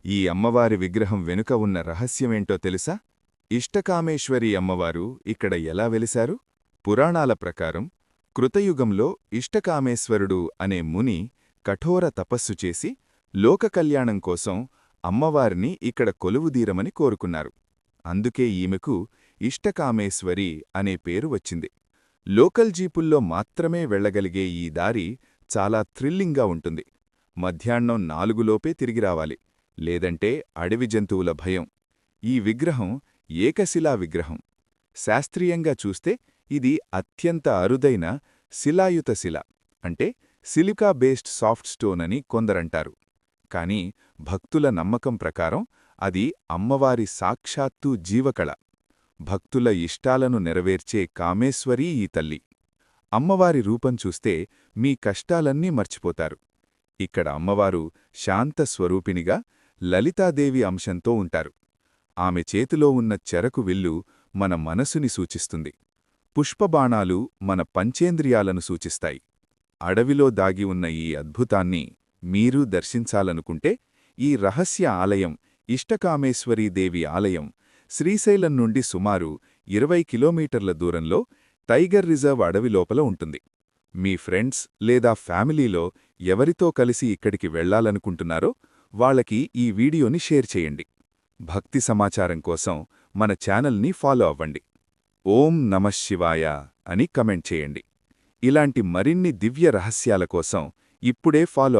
ఈ అమ్మవారి విగ్రహం వెనుక ఉన్న రహస్యమేంటో తెలుసా? ఇష్టకామేశ్వరి అమ్మవారు ఇక్కడ ఎలా వెలిశారు? పురాణాల ప్రకారం కృతయుగంలో ఇష్టకామేశ్వరుడు అనే ముని కఠోర తపస్సు చేసి లోకకల్యాణం కోసం అమ్మవారిని ఇక్కడ కొలువుదీరమని కోరుకున్నారు. అందుకే ఈమెకు ఇష్టకామేశ్వరి అనే పేరు వచ్చింది. లోకల్ జీపుల్లో మాత్రమే వెళ్లగలిగే ఈ దారి చాలా థ్రిల్లింగ్గా ఉంటుంది. మధ్యాహ్నం 4 లోపే తిరిగి రావాలి, లేదంటే అడవి జంతువుల భయం. ఈ విగ్రహం ఏకశిలా విగ్రహం. శాస్త్రీయంగా చూస్తే ఇది అత్యంత అరుదైన శిలాయుత శిల, అంటే సిలికా బేస్డ్ సాఫ్ట్ స్టోన్ అని కొందరంటారు. కాని భక్తుల నమ్మకం ప్రకారం అది అమ్మవారి సాక్షాత్తు జీవకళ. భక్తుల ఇష్టాలను నెరవేర్చే కామేశ్వరీ ఈ తల్లి. అమ్మవారి రూపం చూస్తే మీ కష్టాలన్నీ మర్చిపోతారు. ఇక్కడ అమ్మవారు శాంత స్వరూపిణిగా లలితాదేవి అంశంతో ఉంటారు. ఆమె చేతిలో ఉన్న చెరకు విల్లు మన మనసుని సూచిస్తుంది. పుష్పబాణాలు మన పంచేంద్రియాలను సూచిస్తాయి. అడవిలో దాగి ఉన్న ఈ అద్భుతాన్ని మీరు దర్శించాలనుకుంటే ఈ రహస్య ఆలయం ఇష్టకామేశ్వరీదేవి ఆలయం శ్రీశైలం నుండి సుమారు 20 కిలోమీటర్ల దూరంలో టైగర్ రిజర్వ్ అడవి లోపల ఉంటుంది. మీ ఫ్రెండ్స్ లేదా ఫ్యామిలీలో ఎవరితో కలిసి ఇక్కడికి వెళ్లాలనుకుంటున్నారో వాళ్ళకి ఈ వీడియోని షేర్ చేయండి. భక్తి సమాచారం కోసం మన ఛానల్ని ఫాలో అవ్వండి. ఓం నమః శివాయ అని కమెంట్ చేయండి. ఇలాంటి మరిన్ని దివ్య రహస్యాల కోసం ఇప్పుడే ఫాలో